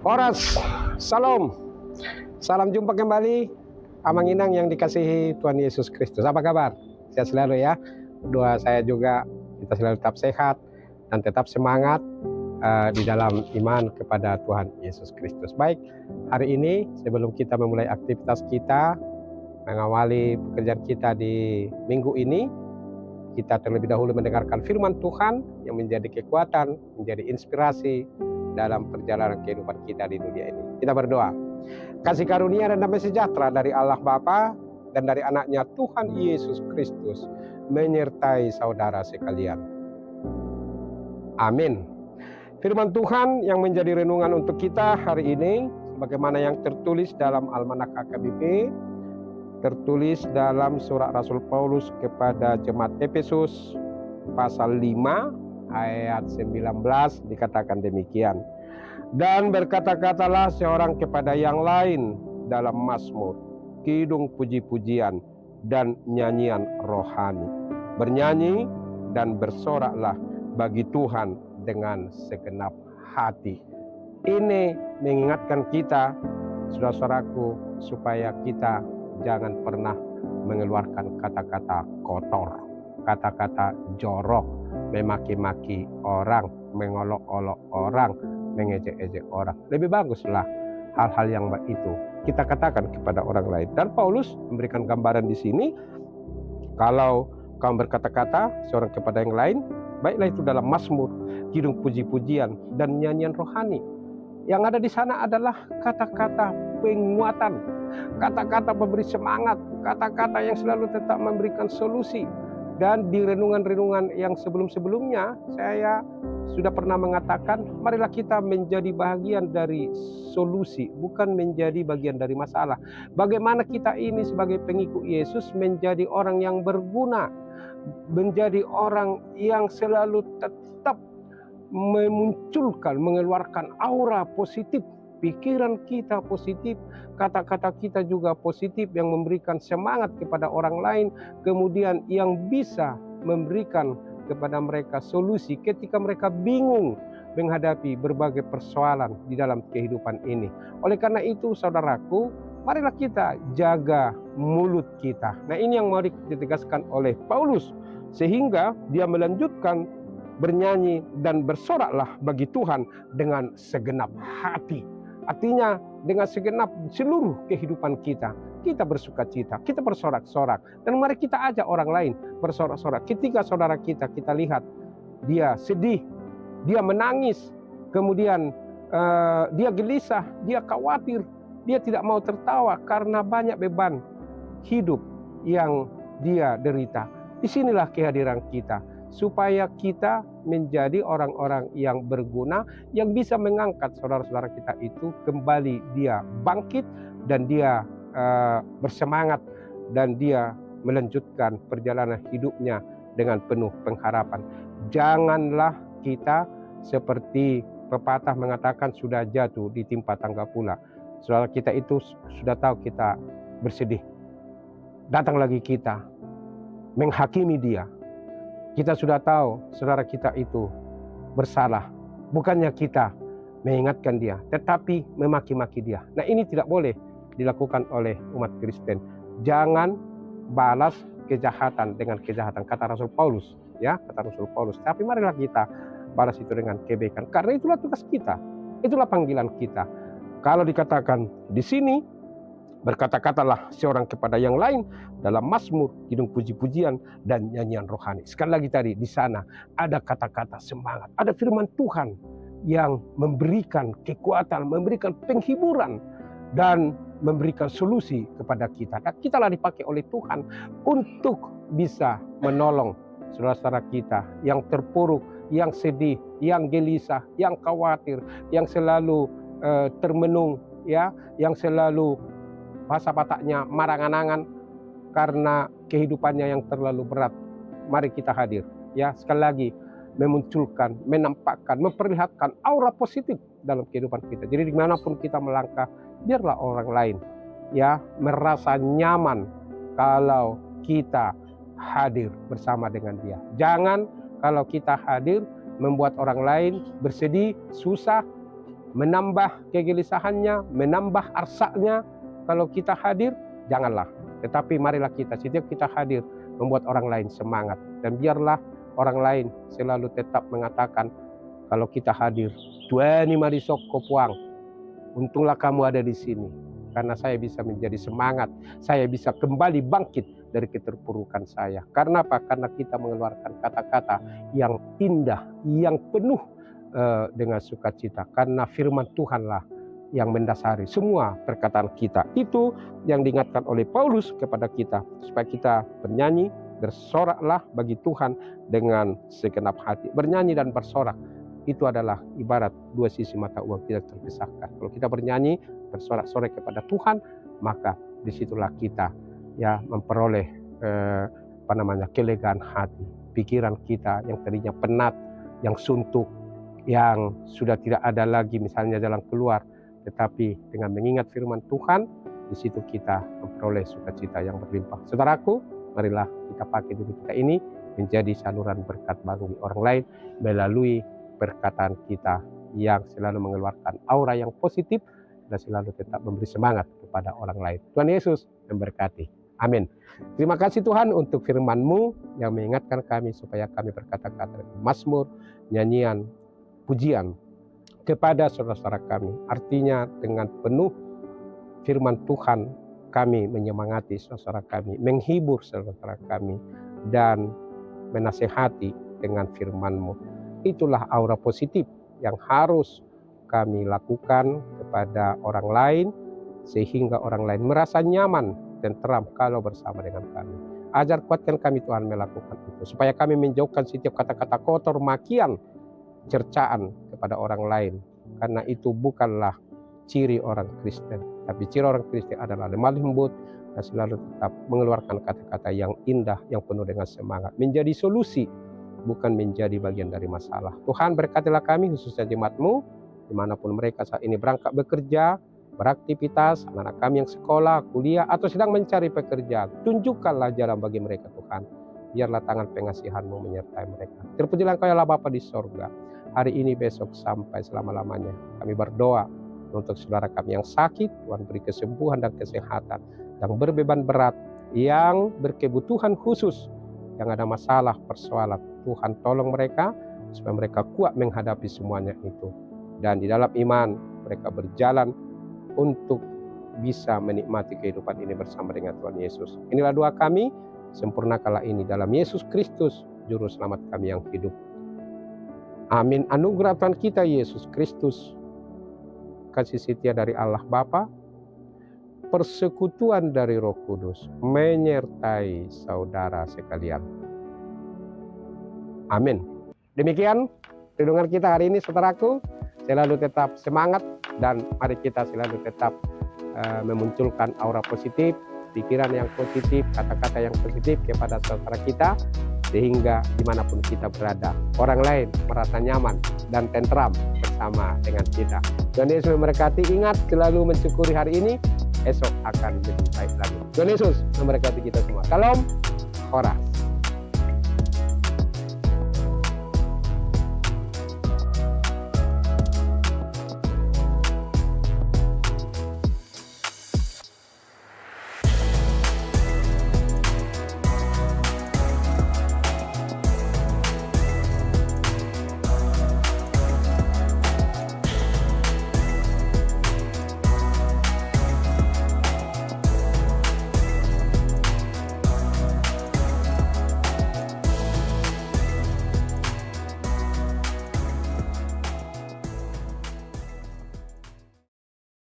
Horas, salam. Salam jumpa kembali, Amang Inang yang dikasihi Tuhan Yesus Kristus. Apa kabar? Sehat selalu ya. Doa saya juga kita selalu tetap sehat dan tetap semangat di dalam iman kepada Tuhan Yesus Kristus. Baik, hari ini sebelum kita memulai aktivitas kita, mengawali pekerjaan kita di minggu ini, kita terlebih dahulu mendengarkan firman Tuhan yang menjadi kekuatan, menjadi inspirasi dalam perjalanan kehidupan kita di dunia ini. Kita berdoa. Kasih karunia dan damai sejahtera dari Allah Bapa dan dari anaknya Tuhan Yesus Kristus menyertai saudara sekalian. Amin. Firman Tuhan yang menjadi renungan untuk kita hari ini, sebagaimana yang tertulis dalam Almanak AKBP, tertulis dalam surat Rasul Paulus kepada jemaat Efesus pasal 5 ayat 19 dikatakan demikian. Dan berkata-katalah seorang kepada yang lain dalam mazmur, kidung puji-pujian dan nyanyian rohani. Bernyanyi dan bersoraklah bagi Tuhan dengan segenap hati. Ini mengingatkan kita, saudara-saudaraku, supaya kita jangan pernah mengeluarkan kata-kata kotor, kata-kata jorok, memaki-maki orang, mengolok-olok orang, mengejek-ejek orang. Lebih baguslah hal-hal yang baik itu kita katakan kepada orang lain. Dan Paulus memberikan gambaran di sini, kalau kamu berkata-kata seorang kepada yang lain, baiklah itu dalam mazmur, kidung puji-pujian dan nyanyian rohani. Yang ada di sana adalah kata-kata penguatan, kata-kata memberi semangat, kata-kata yang selalu tetap memberikan solusi. Dan di renungan-renungan yang sebelum-sebelumnya saya sudah pernah mengatakan, marilah kita menjadi bagian dari solusi, bukan menjadi bagian dari masalah. Bagaimana kita ini sebagai pengikut Yesus menjadi orang yang berguna, menjadi orang yang selalu tetap memunculkan, mengeluarkan aura positif, pikiran kita positif, kata-kata kita juga positif yang memberikan semangat kepada orang lain, kemudian yang bisa memberikan kepada mereka solusi ketika mereka bingung menghadapi berbagai persoalan di dalam kehidupan ini. Oleh karena itu, saudaraku, marilah kita jaga mulut kita. Nah, ini yang mau ditegaskan oleh Paulus, sehingga dia melanjutkan bernyanyi dan bersoraklah bagi Tuhan dengan segenap hati. Artinya dengan segenap seluruh kehidupan kita, kita bersuka cita, kita bersorak-sorak. Dan mari kita ajak orang lain bersorak-sorak. Ketika saudara kita lihat dia sedih, dia menangis, kemudian dia gelisah, dia khawatir, dia tidak mau tertawa karena banyak beban hidup yang dia derita. Disinilah kehadiran kita, supaya kita menjadi orang-orang yang berguna, yang bisa mengangkat saudara-saudara kita itu kembali dia bangkit dan dia bersemangat dan dia melanjutkan perjalanan hidupnya dengan penuh pengharapan. Janganlah kita seperti pepatah mengatakan sudah jatuh ditimpa tangga pula. Saudara kita itu sudah tahu kita bersedih, datang lagi kita menghakimi dia. Kita sudah tahu saudara kita itu bersalah. Bukannya kita mengingatkan dia, tetapi memaki-maki dia. Nah, ini tidak boleh dilakukan oleh umat Kristen. Jangan balas kejahatan dengan kejahatan, kata Rasul Paulus, ya, kata Rasul Paulus. Tapi marilah kita balas itu dengan kebaikan. Karena itulah tugas kita. Itulah panggilan kita. Kalau dikatakan di sini, berkata-katalah seorang kepada yang lain dalam mazmur, kidung puji-pujian dan nyanyian rohani. Sekali lagi tadi di sana ada kata-kata semangat, ada firman Tuhan yang memberikan kekuatan, memberikan penghiburan dan memberikan solusi kepada kita. Dan kitalah dipakai oleh Tuhan untuk bisa menolong saudara-saudara kita yang terpuruk, yang sedih, yang gelisah, yang khawatir, yang selalu termenung, ya, yang selalu bahasa Bataknya marang-anangan karena kehidupannya yang terlalu berat. Mari kita hadir, ya, sekali lagi memunculkan, menampakkan, memperlihatkan aura positif dalam kehidupan kita. Jadi dimanapun kita melangkah, biarlah orang lain, ya, merasa nyaman kalau kita hadir bersama dengan dia. Jangan kalau kita hadir membuat orang lain bersedih, susah, menambah kegelisahannya, menambah arsaknya. Kalau kita hadir, janganlah. Tetapi marilah kita, setiap kita hadir, membuat orang lain semangat. Dan biarlah orang lain selalu tetap mengatakan, kalau kita hadir, Tuhan marisok kopuang, untunglah kamu ada di sini. Karena saya bisa menjadi semangat, saya bisa kembali bangkit dari keterpurukan saya. Karena apa? Karena kita mengeluarkan kata-kata yang indah, yang penuh dengan sukacita. Karena firman Tuhanlah yang mendasari semua perkataan kita. Itu yang diingatkan oleh Paulus kepada kita, supaya kita bernyanyi, bersoraklah bagi Tuhan dengan segenap hati. Bernyanyi dan bersorak itu adalah ibarat dua sisi mata uang tidak terpisahkan. Kalau kita bernyanyi, bersorak-sorai kepada Tuhan, maka disitulah kita memperoleh kelegaan hati. Pikiran kita yang tadinya penat, yang suntuk, yang sudah tidak ada lagi misalnya jalan keluar, tetapi dengan mengingat firman Tuhan, di situ kita memperoleh sukacita yang berlimpah. Saudaraku, marilah kita pakai diri kita ini menjadi saluran berkat bagi orang lain melalui perkataan kita yang selalu mengeluarkan aura yang positif dan selalu tetap memberi semangat kepada orang lain. Tuhan Yesus memberkati. Amin. Terima kasih Tuhan untuk firman-Mu yang mengingatkan kami supaya kami berkata-kata mazmur, nyanyian, pujian kepada saudara-saudara kami. Artinya dengan penuh firman Tuhan kami menyemangati saudara kami, menghibur saudara kami, dan menasehati dengan firman-Mu. Itulah aura positif yang harus kami lakukan kepada orang lain, sehingga orang lain merasa nyaman dan tenteram kalau bersama dengan kami. Ajar kuatkan kami Tuhan melakukan itu, supaya kami menjauhkan setiap kata-kata kotor, makian, cercaan kepada orang lain. Karena itu bukanlah ciri orang Kristen, tapi ciri orang Kristen adalah lemah lembut dan selalu tetap mengeluarkan kata-kata yang indah, yang penuh dengan semangat, menjadi solusi, bukan menjadi bagian dari masalah. Tuhan berkatilah kami, khususnya jemaat-Mu, dimanapun mereka saat ini berangkat bekerja, beraktivitas, anak-anak kami yang sekolah, kuliah, atau sedang mencari pekerjaan. Tunjukkanlah jalan bagi mereka Tuhan. Biarlah tangan pengasihan-Mu menyertai mereka. Terpujilah Engkau ya Allah Bapa di sorga. Hari ini, besok, sampai selama-lamanya. Kami berdoa untuk saudara kami yang sakit, Tuhan beri kesembuhan dan kesehatan. Yang berbeban berat, yang berkebutuhan khusus, yang ada masalah, persoalan, Tuhan tolong mereka, supaya mereka kuat menghadapi semuanya itu. Dan di dalam iman, mereka berjalan untuk bisa menikmati kehidupan ini bersama dengan Tuhan Yesus. Inilah doa kami, sempurnakanlah ini dalam Yesus Kristus, Juru Selamat kami yang hidup. Amin. Anugerah Tuhan kita Yesus Kristus, kasih setia dari Allah Bapa, persekutuan dari Roh Kudus menyertai saudara sekalian. Amin. Demikian renungan kita hari ini saudaraku. Selalu tetap semangat dan mari kita selalu tetap memunculkan aura positif, pikiran yang positif, kata-kata yang positif kepada saudara kita, sehingga dimanapun kita berada, orang lain merasa nyaman dan tenteram bersama dengan kita. Tuhan Yesus memberkati. Ingat selalu mensyukuri hari ini, esok akan lebih baik lagi. Tuhan Yesus memberkati kita semua. Salam, Horas.